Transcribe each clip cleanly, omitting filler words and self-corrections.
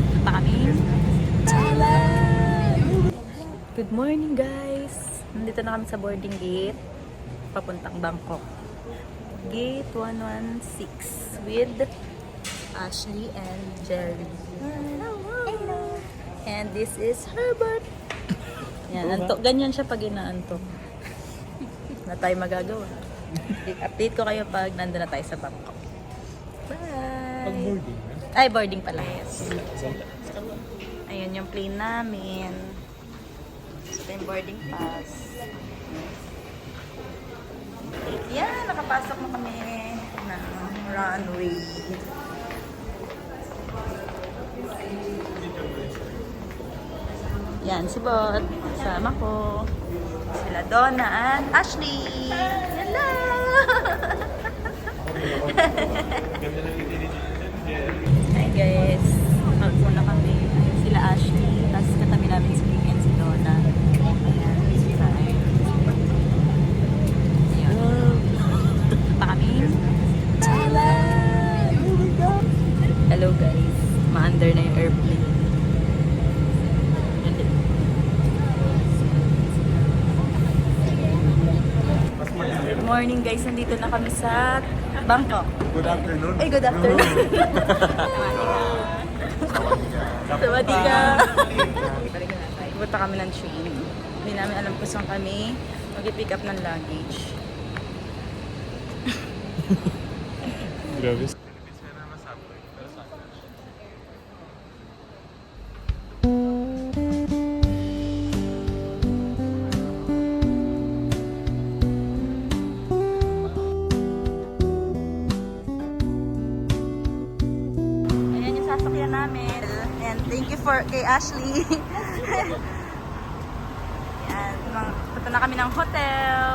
Punta kami. Thailand! Good morning guys! Nandito na kami sa boarding gate. Papuntang Bangkok. Gate 116 with Ashley and Jerry. Hello! And this is Herbert. Yan, antok. Ganyan siya pag inaantok. Na tayo magagawa. Update ko kayo pag nandun na tayo sa Bangkok. Bye! Pag boarding na? Ay, boarding pala. Yes. Ayun yung plane namin. So, ito yung boarding pass. Yan, nakapasok na kami ng runway. Yan, si Bot. Kasama ko. Sila Donna and Ashley. Hello! Hi guys. Magpuna kami. Sila Ashley. Tapos katabi namin si King and si Donna. Ayan. Ayan. Pa kami. Thailand! Hello guys. Ma-under na yung airplane. Good morning guys, nandito na kami sa Bangkok. Good afternoon. Ay, good afternoon. Sawadika. Punta kami ng train. Hindi namin alam kung saan kami mag-pick up ng luggage. Grabe. Ayan yung sasakyan namin. And thank you for kay Ashley. Ayan, punta na kami ng hotel.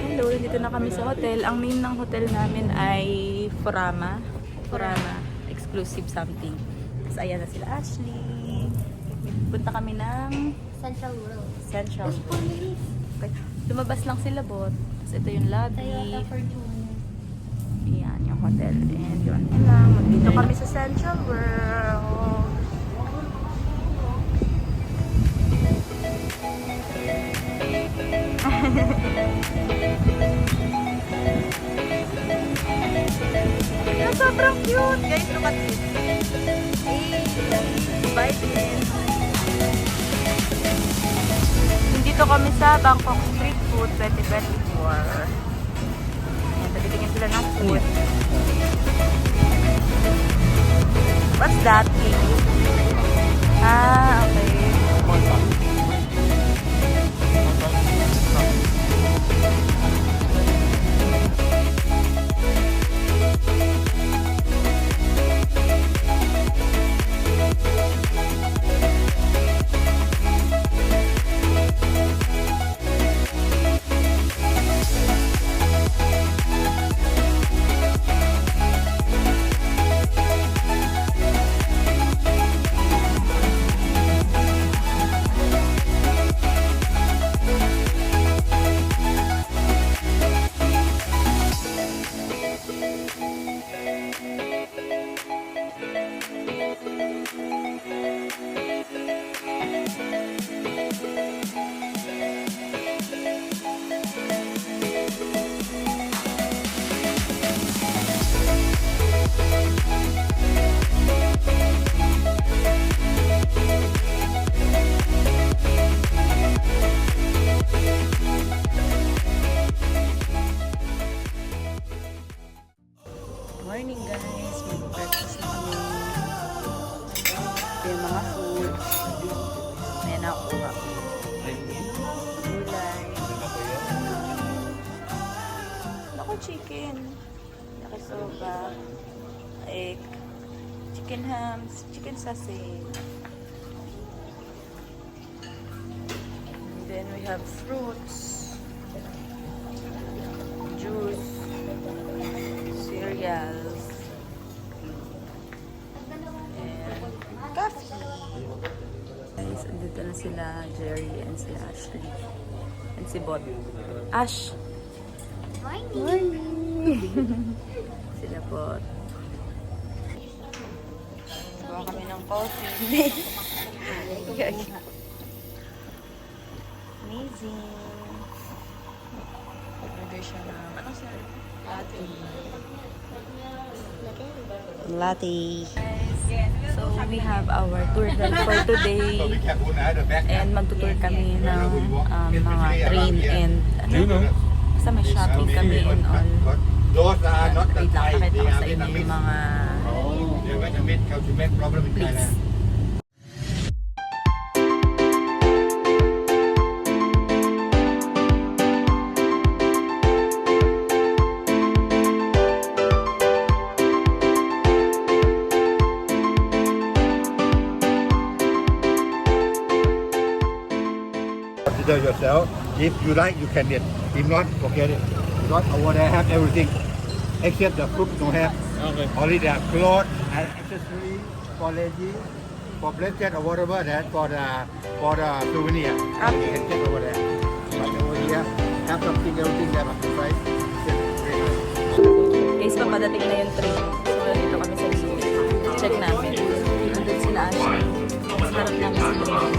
Hello, dito na kami sa hotel. Ang name ng hotel namin ay Furama. Furama Exclusive something. Tapos ayan na sila Ashley. Punta kami ng Central World. Central. Okay. Lumabas lang sila bot. Tapos ito yung lobby. Toyota Fortuner. Ayan yung hotel. And yun lang. Dito kami sa Central World. Yan, sobrang cute. Guys, look at this. Hey, vitamin. Dito kami sa Bangkok Street Food 2024. Ayan, tagitingin sila ng food. What's that? Ah, okay. Morning guys, mag-breakfast na kami. Ito yung mga food. May nakuha. Gulay. Naku, chicken. Yakisoba. Egg. Chicken hams. Chicken sausage. And then we have fruits. Juice. Cereals. And coffee. Guys, andito na sila Jerry and si Ashley. And si Bot. Ash! Sila Bot. Gawa kami ng coffee. Amazing. Order siya ng, anong siya? Latte. So, we have our tour guide for today. And magtutour kami ng mga train and basta may shopping kami and all. Those are not the Wait lang, Thai, pakita they ko sa are inyo yung Vietnamese. mga They are Vietnamese, how to make problem in plates. Thailand. Consider yourself. If you like, you can get. If not, forget it. Because over there have everything, except the fruit don't have. Okay. Only the clothes and accessories for ladies, for blanket or whatever that for the souvenir. You can get over there. But over here, have something everything there, but the price is very nice. Guys, papadating na yung train. So, dito kami sa gilid. Check namin. Nandun sila Ashley. Mas harap namin sa train.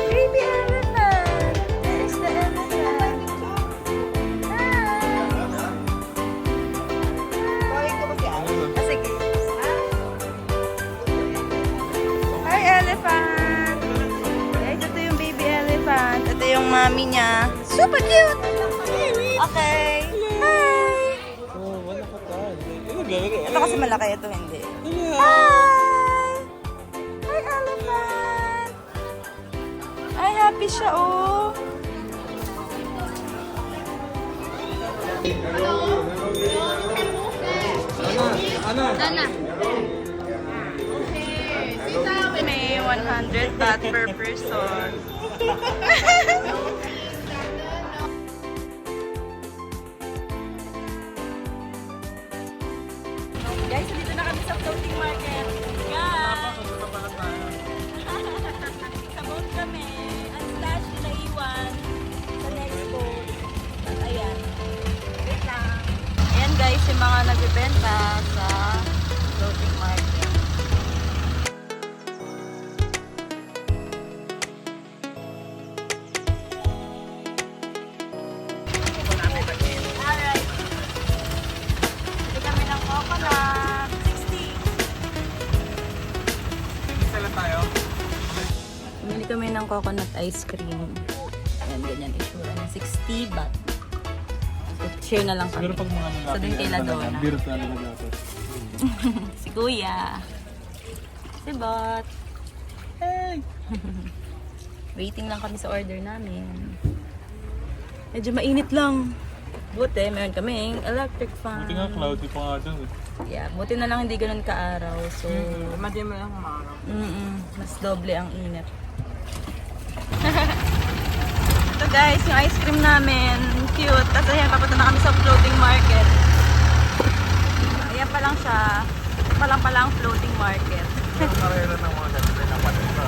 Baby elephant! There's the elephant! Sige. Hi, elephant! Guys, ito yung baby elephant. Ito yung mommy niya. Super cute! Okay. Hi! Oh, wala ka tayo. Ito kasi malaki, ito hindi. Hi! Hi, elephant! Ay, happy siya, oh! May 100 baht per person. Guys, dito na kami sa floating market. Guys! Sa boat kami. Ang stash na iwan sa next boat. At ayan. Wait lang. Ayan guys, yung mga nagbibenta sa floating market. Alright. Bili kami ng coconut. 60. Isa lang tayo. Bumili kami ng coconut ice cream. Ayan, ganyan itsura ng 60 baht. So, share na lang kami. Siguro pag mga malaki. So, din kay Ladona. Beer talaga dapat. Si Kuya. Si Bot. Hey! Waiting lang kami sa order namin. Medyo mainit lang. Buti, meron kaming electric fan. Buti nga cloudy pa nga dun. Yeah, buti na lang hindi ganun ka-araw. So, Madami lang kumaraw. mas doble ang init. Ito guys, yung ice cream namin. Cute. Tapos ayan, papunta na kami sa floating market. Ayan pa lang siya. Pa lang floating market. Karera ng mga ganun. Dapat ito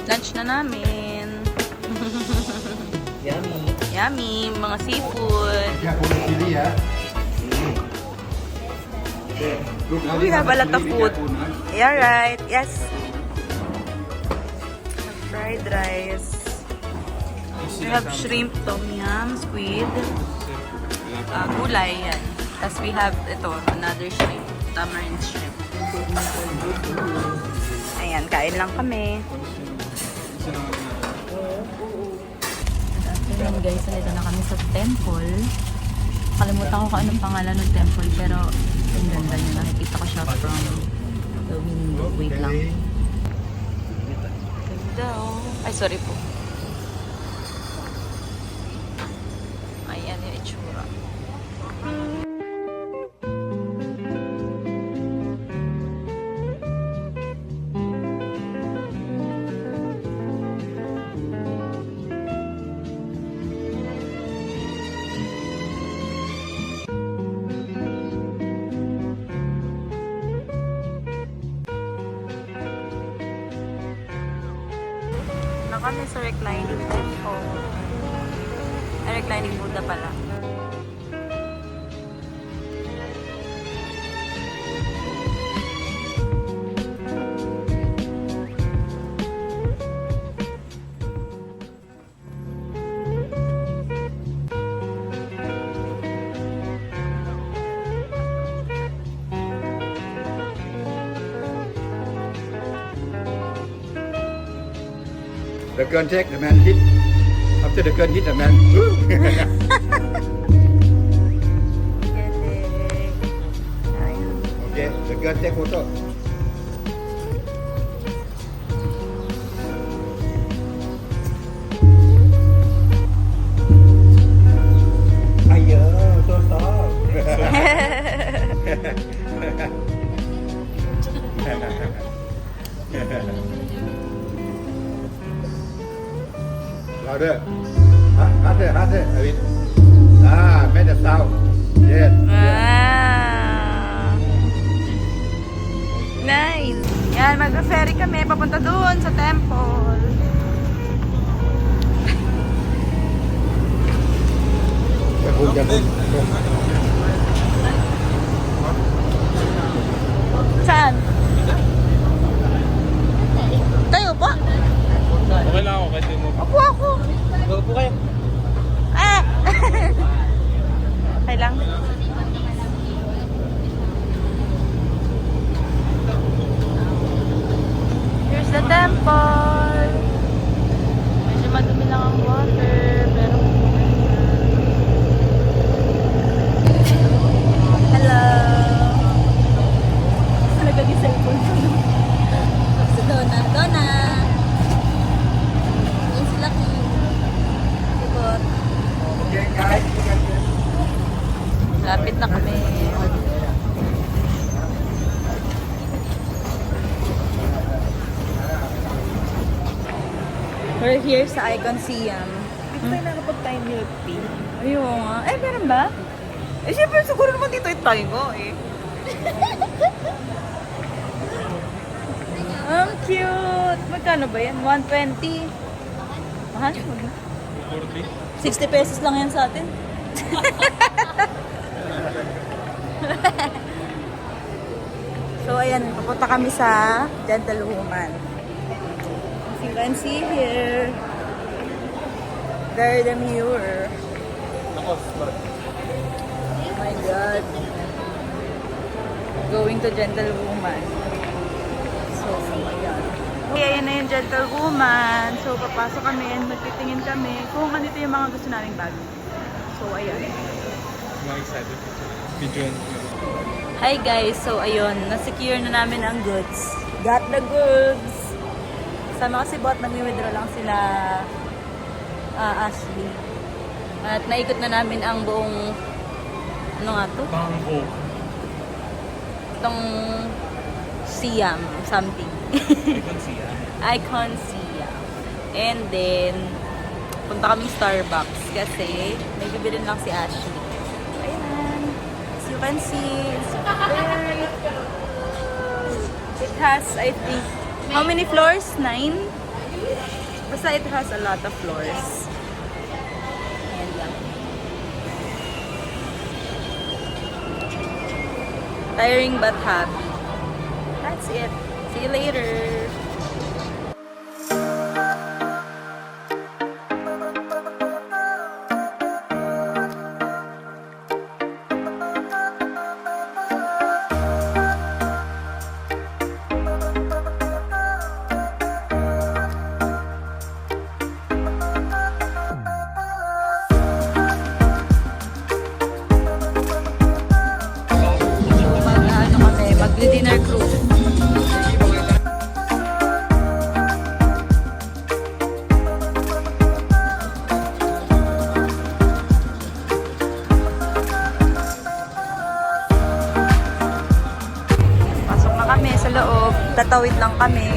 Lunch na namin. Yummy. Yummy. Mga seafood. We have a lot of food. Yeah, right. Yes. Fried rice. We have shrimp, tom yum, squid, gulay yan. Tapos we have ito, another shrimp, tamarind shrimp. Ayan, kain lang kami. Ayan guys, nandito na kami sa temple. Kalimutan ko kung anong pangalan ng temple, pero ang ganda niya. Nakikita ko siya from the window. Wait lang. ganda oh. Ay, sorry po. Ayan yung itsura. Na kami sa reclining temple. Ay, reclining Buddha pala. The gun take, the man hit. After the gun hit, the man. Galing. Ayun. Okay, the gun take photo. Ayo, so soft. Louder. Harder, harder. A bit. Make the sound. Yes. Ah. Nice. Yan, mag-ferry kami papunta doon sa temple. Jabul, jabul. Saan? Tayo po? Okay lang ako kahit di mo. Opo ako. Go po kayo. Ah! Okay lang. Here's the temple. Medyo madumi lang ang water, pero hello. Talaga yung cellphone. Si Donna. Donna! Yan sila cute. Sibot. Okay, guys. Lapit na kami. We're here sa Icon Siam. Dito tayo nakapag-time milk tea. Ayun nga. Eh, meron ba? Eh, syempre siguro naman dito yung tayo eh. Ang cute! Magkano ba yan? 120? Mahal? 40. 60 pesos lang yan sa atin. So, ayan. Papunta kami sa Gentlewoman. As you can see here, very demure. Nakos, Oh my God. Going to Gentlewoman. So, ayan. Okay, ayan na yung Gentlewoman. So, papasok kami and magtitingin kami kung ano ito yung mga gusto naming bag. So, ayan. mga excited. Video. Hi guys! So, ayun. Na-secure na namin ang goods. Got the goods! Sama kasi bot, nag-withdraw lang sila Ashley. At naikot na namin ang buong ano nga to? Bangko. Itong Siam something. Icon siya. Icon Siam. And then, punta kaming Starbucks kasi may bibilin lang si Ashley. Ayan. As you can see, it's very... It has, I think, how many floors? 9? Basta it has a lot of floors. Ayan lang. Tiring but happy. That's it. See you later. Mag-dinner cruise. Tatawid lang kami.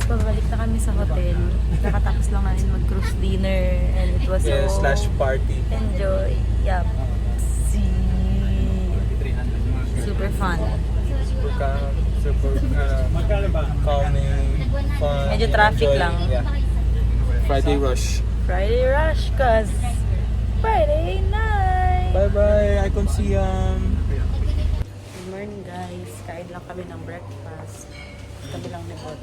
Pabalik na kami sa hotel. Nakatapos lang namin mag-cruise dinner and it was Yeah, so slash party. enjoy. Yup. Super fun. Super calm, super calming, fun. Medyo traffic enjoying. lang. Yeah. Friday rush. Friday rush cause Friday night. Bye-bye, Icon Siam. Good morning guys. Kain lang kami ng breakfast. Kami lang ni Bot.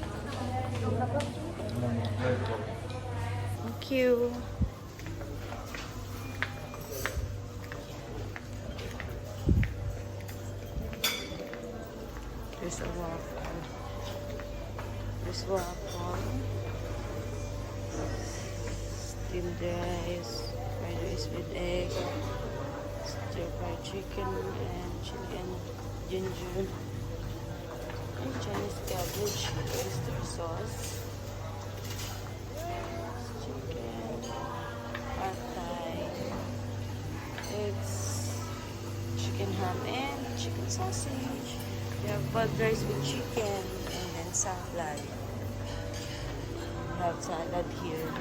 Thank you. There's a waffle. There's waffle. Steamed rice. Fried rice with egg. Stir-fried chicken and chicken ginger. And Chinese cabbage, oyster sauce, chicken, pad thai, eggs, chicken ham and chicken sausage. We have fried rice with chicken and then salad. We have salad here.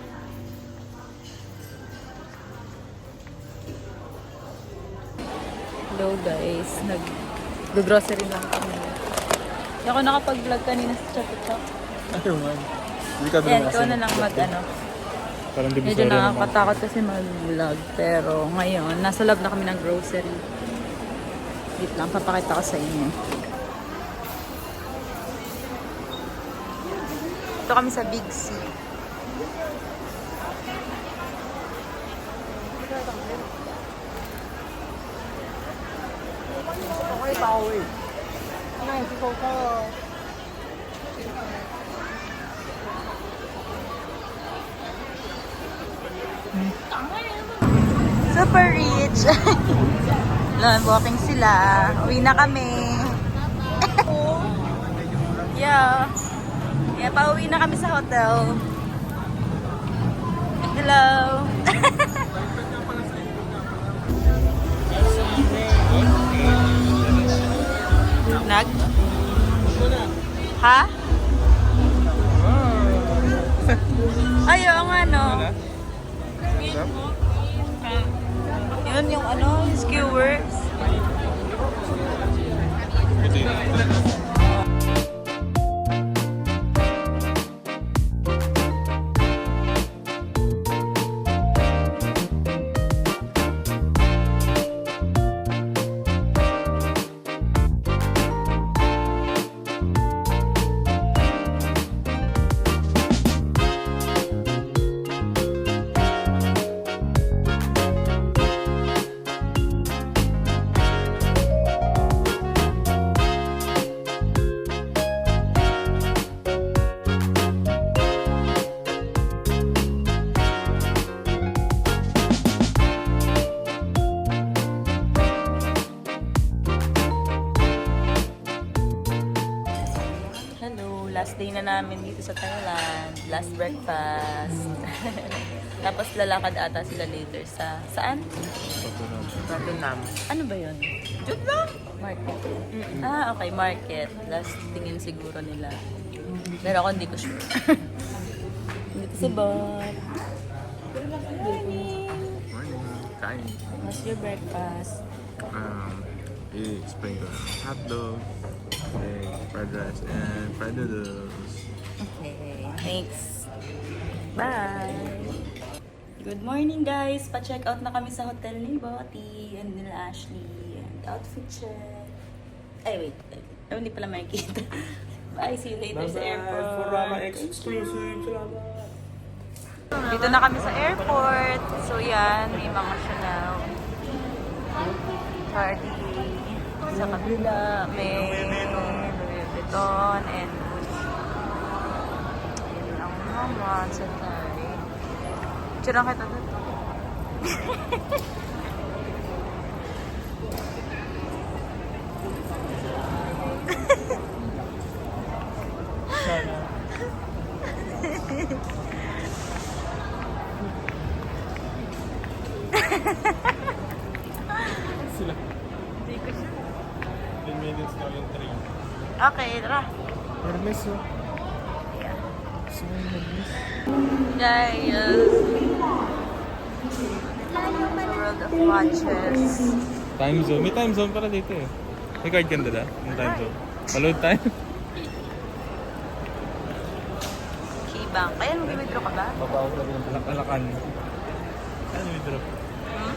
Hello guys, nag-grocery lang kami. Hindi ako nakapag-vlog kanina sa Chatuchak. Ayaw man. Hindi ka Yan, ikaw na lang mag-ano. Parang di Medyo nakakatakot kasi mag-vlog. Pero ngayon, nasa loob na kami ng grocery. Wait lang, papakita ko sa inyo. Ito kami sa Big C. Super rich. Lang, walking sila. Uwi na kami. Yeah. Yeah, pauwi na kami sa hotel. Hello. Nag? Ha? Ayaw ang ano. Yun yung ano, skewers. na namin dito sa Thailand. Last breakfast. Tapos lalakad ata sila later sa... Saan? Tottenham. Ano ba yun? Diyan lang! Market. Ah, okay. Market. Last tingin siguro nila. Pero ako hindi ko sure. Dito si Bob. Good morning! Morning. Kain. What's your breakfast? Sprinkle hotdog, egg, fried rice, and fried noodles. Okay, thanks. Bye! Good morning guys! Pa-check out na kami sa hotel ni Boti and nila Ashley. And outfit check. Ay, wait. Ay, hindi pala makikita. Bye! See you later sa airport. Exclusive. Salamat. Dito na kami sa airport. So yan, may mga Chanel. Cardi. Sa kabila, may Louis Vuitton and yun lang naman sa Thai. Tsura kita dito. Sila. Hindi ko siya. 10 minutes na yung train. Okay, tara. Hermes oh. Yeah. So, Hermes. Guys. World of Watches. Time zone. May time zone pala dito eh. May card ka dala? Yung time zone. Paload time? Keybank. Kaya mag-withdraw ka ba? Mabaw ka rin. Alakan. Ano yung withdraw? Hmm?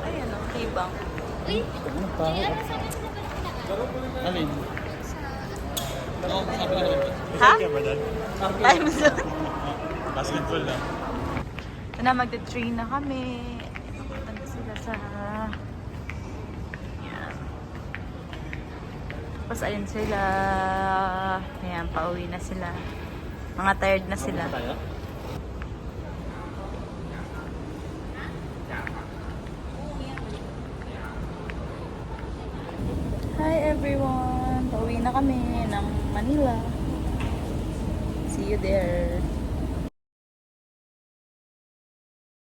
Ayan o, Keybank. Alin? Oo, sabi ko naman. Ha? Ka ba dyan? Time zone. Basketball lang. Ito na, magte-train na kami. Napunta na sila sa... Ayan. Tapos ayun sila. Ayan, pauwi na sila. Mga tired na sila. Tayo? Hi everyone! Pauwi na kami ng Manila. See you there.